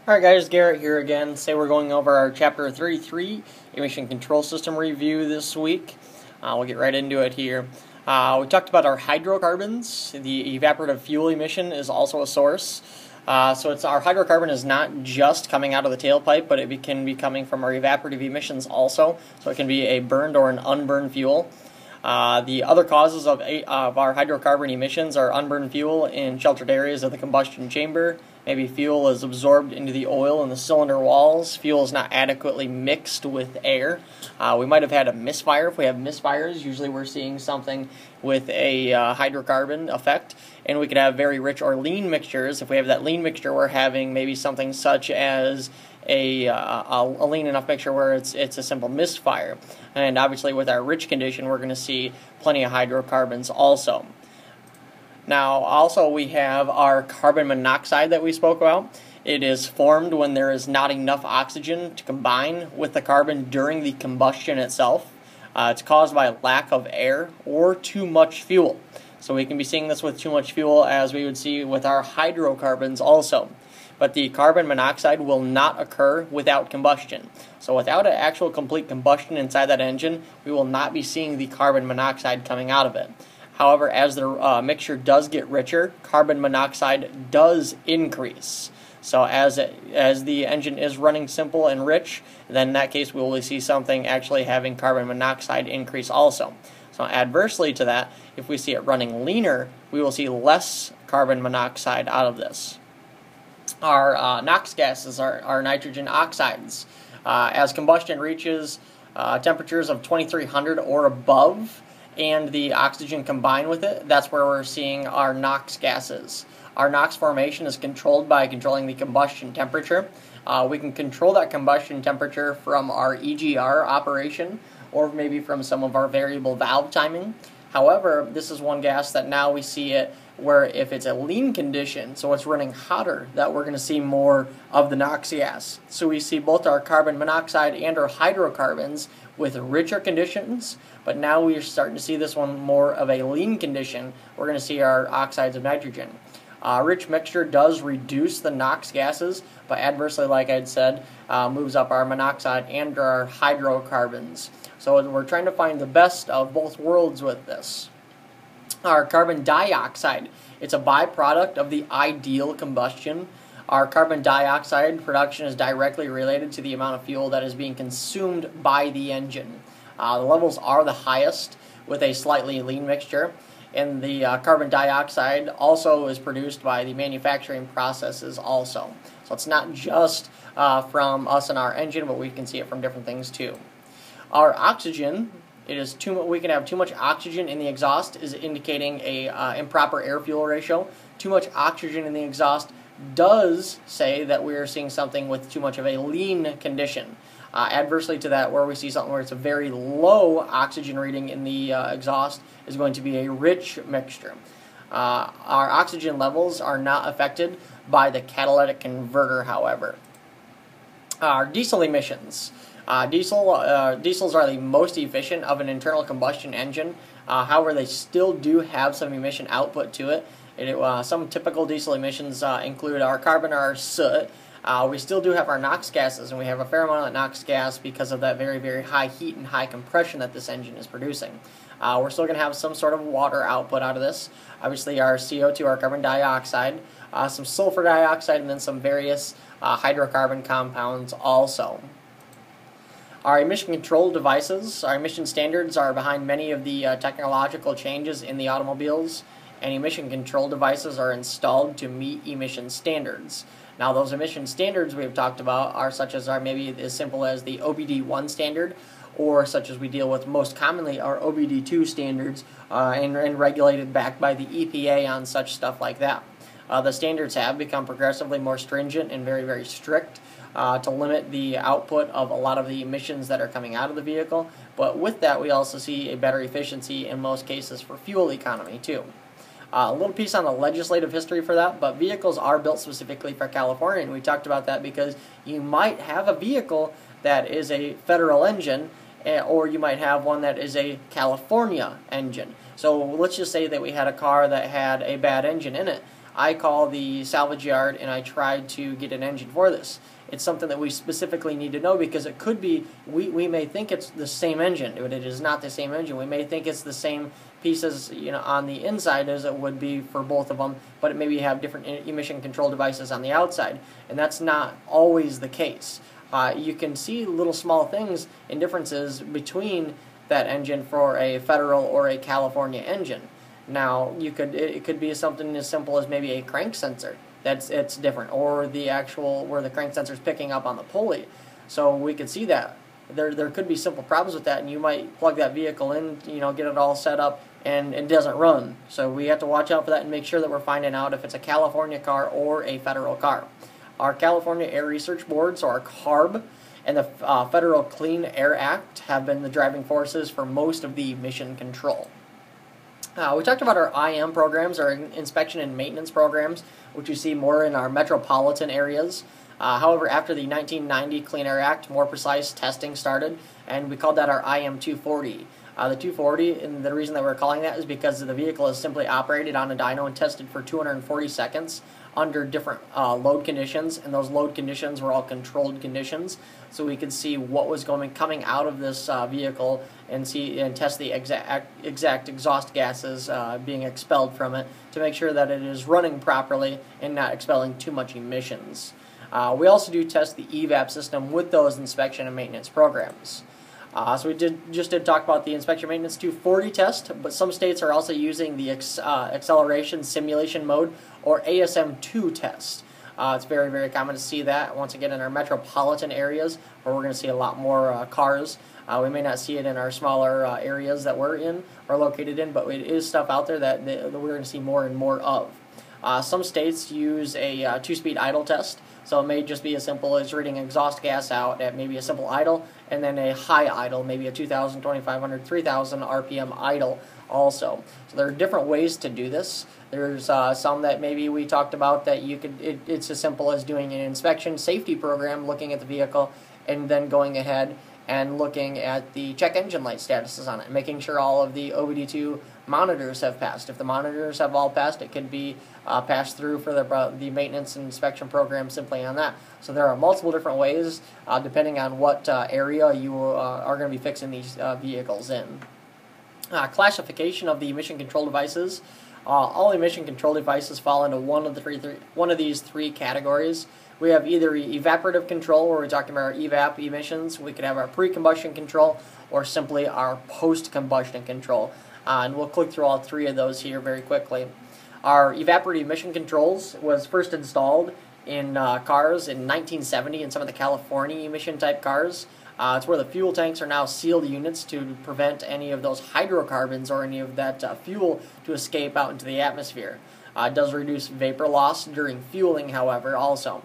Alright guys, Garrett here again. Today we're going over our Chapter 33 Emission Control System review this week. We'll get right into it here. We talked about our hydrocarbons. The evaporative fuel emission is also a source. So our hydrocarbon is not just coming out of the tailpipe, but it can be coming from our evaporative emissions also. So it can be a burned or an unburned fuel. The other causes of our hydrocarbon emissions are unburned fuel in sheltered areas of the combustion chamber. Maybe fuel is absorbed into the oil in the cylinder walls. Fuel is not adequately mixed with air. We might have had a misfire. If we have misfires, usually we're seeing something with a hydrocarbon effect. And we could have very rich or lean mixtures. If we have that lean mixture, we're having maybe something such as a lean enough mixture where it's a simple misfire. And obviously with our rich condition, we're going to see plenty of hydrocarbons also. Now, also we have our carbon monoxide that we spoke about. It is formed when there is not enough oxygen to combine with the carbon during the combustion itself. It's caused by lack of air or too much fuel. So we can be seeing this with too much fuel, as we would see with our hydrocarbons also. But the carbon monoxide will not occur without combustion. So without an actual complete combustion inside that engine, we will not be seeing the carbon monoxide coming out of it. However, as the mixture does get richer, carbon monoxide does increase. So as the engine is running simple and rich, then in that case we will see something actually having carbon monoxide increase also. So adversely to that, if we see it running leaner, we will see less carbon monoxide out of this. Our NOx gases are nitrogen oxides. As combustion reaches temperatures of 2300 or above, and the oxygen combined with it, that's where we're seeing our NOx gases. Our NOx formation is controlled by controlling the combustion temperature. We can control that combustion temperature from our EGR operation, or maybe from some of our variable valve timing. However, this is one gas that now we see it where if it's a lean condition, so it's running hotter, that we're going to see more of the NOx gas. So we see both our carbon monoxide and our hydrocarbons with richer conditions, but now we're starting to see this one more of a lean condition. We're going to see our oxides of nitrogen. Rich mixture does reduce the NOx gases, but adversely, like I had said, moves up our monoxide and our hydrocarbons. So we're trying to find the best of both worlds with this. Our carbon dioxide, it's a byproduct of the ideal combustion. Our carbon dioxide production is directly related to the amount of fuel that is being consumed by the engine. The levels are the highest with a slightly lean mixture, and the carbon dioxide also is produced by the manufacturing processes also. So it's not just from us and our engine, but we can see it from different things too. Our oxygen, we can have too much oxygen in the exhaust, is indicating a improper air-fuel ratio. Too much oxygen in the exhaust does say that we are seeing something with too much of a lean condition. Adversely to that, where we see something where it's a very low oxygen reading in the exhaust, is going to be a rich mixture. Our oxygen levels are not affected by the catalytic converter, however. Our diesel emissions. Diesels are the most efficient of an internal combustion engine. However, they still do have some emission output to it. Some typical diesel emissions include our carbon or our soot. We still do have our NOx gases, and we have a fair amount of NOx gas because of that very, very high heat and high compression that this engine is producing. We're still going to have some sort of water output out of this. Obviously our CO2, our carbon dioxide, some sulfur dioxide, and then some various hydrocarbon compounds also. Our emission control devices, our emission standards are behind many of the technological changes in the automobiles, and emission control devices are installed to meet emission standards. Now those emission standards we have talked about are such as maybe as simple as the OBD1 standard, or such as we deal with most commonly our OBD2 standards and regulated back by the EPA on such stuff like that. The standards have become progressively more stringent and very, very strict to limit the output of a lot of the emissions that are coming out of the vehicle, but with that we also see a better efficiency in most cases for fuel economy too. A little piece on the legislative history for that, but vehicles are built specifically for California, and we talked about that because you might have a vehicle that is a federal engine, or you might have one that is a California engine. So let's just say that we had a car that had a bad engine in it. I call the salvage yard and I try to get an engine for this. It's something that we specifically need to know because it could be, we may think it's the same engine, but it is not the same engine. We may think it's the same pieces, on the inside as it would be for both of them, but it maybe have different emission control devices on the outside, and that's not always the case. You can see little small things and differences between that engine for a federal or a California engine. Now, it could be something as simple as maybe a crank sensor it's different, or the actual where the crank sensor is picking up on the pulley. So we could see that there could be simple problems with that, and you might plug that vehicle in, get it all set up, and it doesn't run. So we have to watch out for that and make sure that we're finding out if it's a California car or a federal car. Our California Air Research Board, so our CARB, and the Federal Clean Air Act have been the driving forces for most of the emission control. We talked about our IM programs, our inspection and maintenance programs, which you see more in our metropolitan areas. However, after the 1990 Clean Air Act, more precise testing started, and we called that our IM 240. The 240, and the reason that we're calling that is because the vehicle is simply operated on a dyno and tested for 240 seconds under different load conditions, and those load conditions were all controlled conditions, so we could see what was coming out of this vehicle and test the exact exhaust gases being expelled from it to make sure that it is running properly and not expelling too much emissions. We also do test the EVAP system with those inspection and maintenance programs. So we just did talk about the inspection maintenance 240 test, but some states are also using the acceleration simulation mode, or ASM2 test. It's very, very common to see that, once again, in our metropolitan areas, where we're going to see a lot more cars. We may not see it in our smaller areas that we're in or located in, but it is stuff out there that we're going to see more and more of. Some states use a two-speed idle test, so it may just be as simple as reading exhaust gas out at maybe a simple idle, and then a high idle, maybe a 2,000, 2,500, 3,000 RPM idle also. So there are different ways to do this. There's some that maybe we talked about that it's as simple as doing an inspection safety program, looking at the vehicle, and then going ahead and looking at the check engine light statuses on it, making sure all of the OBD2 monitors have passed. If the monitors have all passed, it could be passed through for the maintenance and inspection program simply on that. So there are multiple different ways depending on what area you are going to be fixing these vehicles in. Classification of the emission control devices. All emission control devices fall into one of these three categories. We have either evaporative control, where we're talking about our evap emissions. We could have our pre-combustion control, or simply our post-combustion control. And we'll click through all three of those here very quickly. Our evaporative emission controls was first installed in cars in 1970 in some of the California emission type cars. It's where the fuel tanks are now sealed units to prevent any of those hydrocarbons or any of that fuel to escape out into the atmosphere. It does reduce vapor loss during fueling, however, also.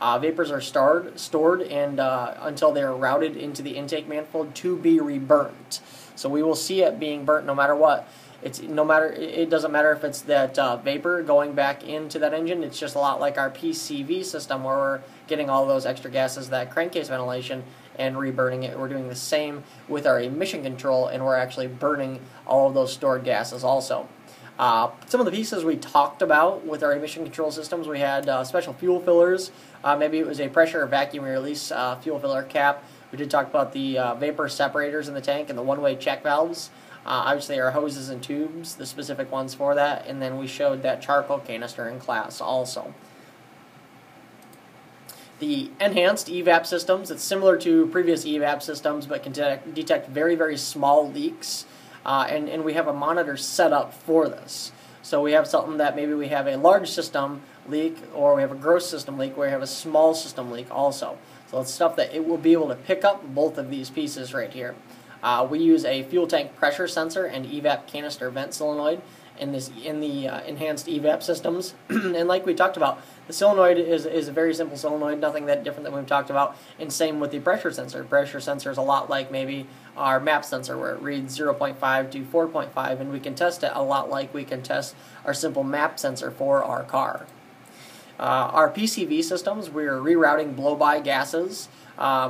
Vapors are stored and until they are routed into the intake manifold to be reburnt. So we will see it being burnt no matter what. It doesn't matter if it's that vapor going back into that engine. It's just a lot like our PCV system, where we're getting all those extra gases, that crankcase ventilation, and reburning it. We're doing the same with our emission control, and we're actually burning all of those stored gases also. Some of the pieces we talked about with our emission control systems, we had special fuel fillers. Maybe it was a pressure or vacuum release fuel filler cap. We did talk about the vapor separators in the tank and the one-way check valves. Obviously our hoses and tubes, the specific ones for that, and then we showed that charcoal canister in class also. The enhanced EVAP systems, it's similar to previous EVAP systems, but can detect very, very small leaks. And we have a monitor set up for this. So we have something that maybe we have a large system leak, or we have a gross system leak, where we have a small system leak also. So it's stuff that it will be able to pick up both of these pieces right here. We use a fuel tank pressure sensor and EVAP canister vent solenoid in the enhanced EVAP systems. And like we talked about, the solenoid is a very simple solenoid, nothing that different than we've talked about. And same with the pressure sensor. Pressure sensor is a lot like maybe our MAP sensor, where it reads 0.5 to 4.5, and we can test it a lot like we can test our simple MAP sensor for our car. Our PCV systems, we're rerouting blow-by gases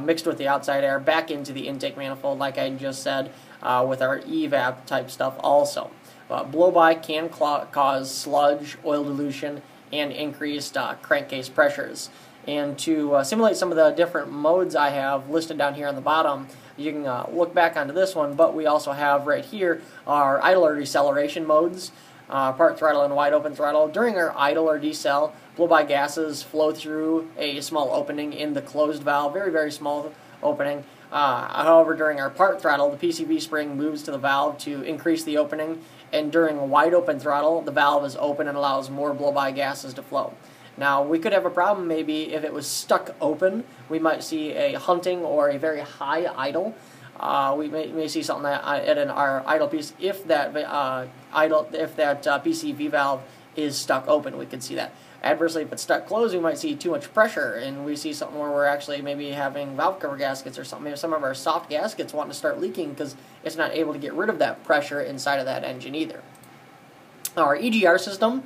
mixed with the outside air back into the intake manifold, like I just said, with our EVAP type stuff also. Blow-by can cause sludge, oil dilution, and increased crankcase pressures. And to simulate some of the different modes I have listed down here on the bottom, you can look back onto this one, but we also have right here our idle or deceleration modes, part throttle and wide open throttle. During our idle or decel, blow-by gases flow through a small opening in the closed valve, very, very small opening. However, during our part throttle, the PCV spring moves to the valve to increase the opening, and during wide open throttle, the valve is open and allows more blow-by gases to flow. Now, we could have a problem maybe if it was stuck open. We might see a hunting or a very high idle. We may see something at our idle piece if that PCV valve is stuck open. We could see that. Adversely, if it's stuck closed, we might see too much pressure, and we see something where we're actually maybe having valve cover gaskets or something. Maybe some of our soft gaskets wanting to start leaking because it's not able to get rid of that pressure inside of that engine either. Our EGR system,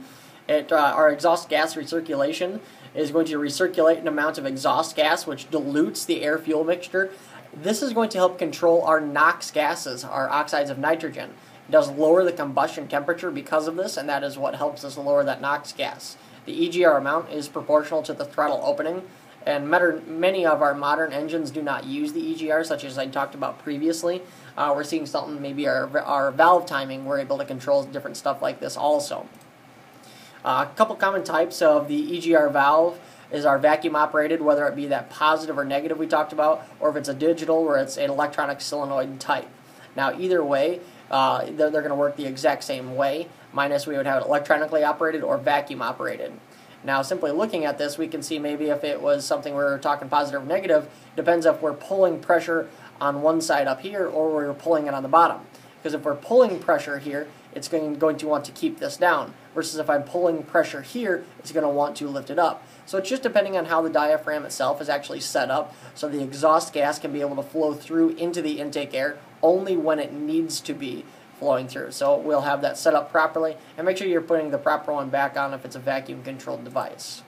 our exhaust gas recirculation, is going to recirculate an amount of exhaust gas which dilutes the air-fuel mixture. This is going to help control our NOx gases, our oxides of nitrogen. It does lower the combustion temperature because of this, and that is what helps us lower that NOx gas. The EGR amount is proportional to the throttle opening, and many of our modern engines do not use the EGR, such as I talked about previously. We're seeing something, maybe our valve timing, we're able to control different stuff like this also. A couple common types of the EGR valve is our vacuum operated, whether it be that positive or negative we talked about, or if it's a digital where it's an electronic solenoid type. Now either way, they're going to work the exact same way, minus we would have it electronically operated or vacuum operated. Now simply looking at this, we can see maybe if it was something where we're talking positive or negative, depends if we're pulling pressure on one side up here or we're pulling it on the bottom. Because if we're pulling pressure here, it's going to want to keep this down, versus if I'm pulling pressure here, it's going to want to lift it up. So it's just depending on how the diaphragm itself is actually set up, so the exhaust gas can be able to flow through into the intake air only when it needs to be flowing through. So we'll have that set up properly, and make sure you're putting the proper one back on if it's a vacuum-controlled device.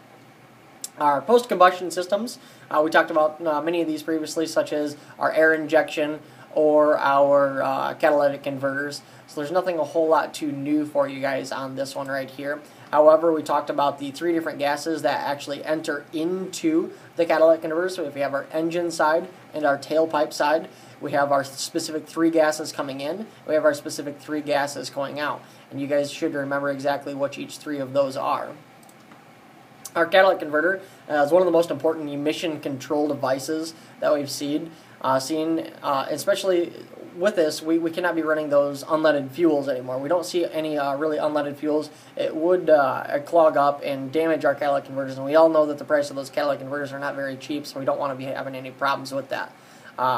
Our post-combustion systems, we talked about many of these previously, such as our air injection or our catalytic converters. So there's nothing a whole lot too new for you guys on this one right here. However, we talked about the 3 different gases that actually enter into the catalytic converter. So if we have our engine side and our tailpipe side, we have our specific 3 gases coming in, we have our specific 3 gases going out. And you guys should remember exactly what each 3 of those are. Our catalytic converter is one of the most important emission control devices that we've seen. Especially with this, we cannot be running those unleaded fuels anymore. We don't see any really unleaded fuels. It would clog up and damage our catalytic converters, and we all know that the price of those catalytic converters are not very cheap, so we don't want to be having any problems with that.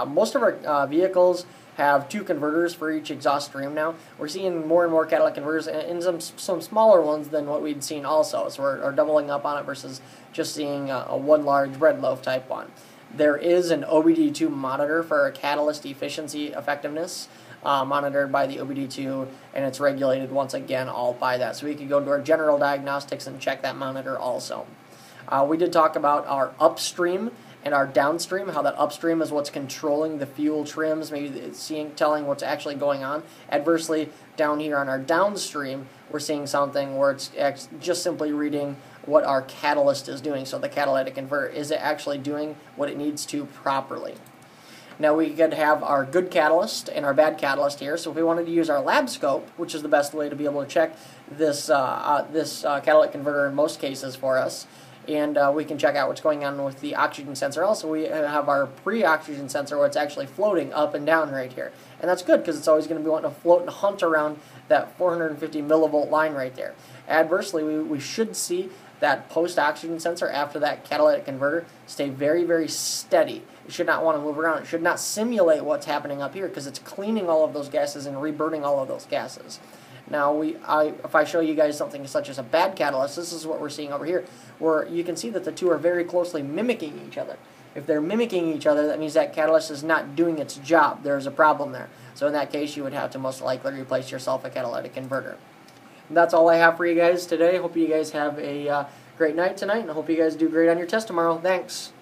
Most of our vehicles have 2 converters for each exhaust stream now. We're seeing more and more catalytic converters, and some smaller ones than what we'd seen also. So we're doubling up on it versus just seeing a one large bread loaf type one. There is an OBD2 monitor for our catalyst efficiency effectiveness, monitored by the OBD2, and it's regulated once again all by that. So we could go to our general diagnostics and check that monitor also. We did talk about our upstream and our downstream, how that upstream is what's controlling the fuel trims, maybe telling what's actually going on. Adversely, down here on our downstream, we're seeing something where it's just simply reading what our catalyst is doing. So the catalytic converter, is it actually doing what it needs to properly? Now we could have our good catalyst and our bad catalyst here. So if we wanted to use our lab scope, which is the best way to be able to check this catalytic converter in most cases for us, and we can check out what's going on with the oxygen sensor. Also, we have our pre-oxygen sensor where it's actually floating up and down right here. And that's good because it's always going to be wanting to float and hunt around that 450 millivolt line right there. Adversely, we should see that post-oxygen sensor after that catalytic converter stay very, very steady. It should not want to move around. It should not simulate what's happening up here because it's cleaning all of those gases and reburning all of those gases. Now, if I show you guys something such as a bad catalyst, this is what we're seeing over here, where you can see that the two are very closely mimicking each other. If they're mimicking each other, that means that catalyst is not doing its job. There's a problem there. So in that case, you would have to most likely replace yourself a catalytic converter. And that's all I have for you guys today. Hope you guys have a great night tonight, and I hope you guys do great on your test tomorrow. Thanks.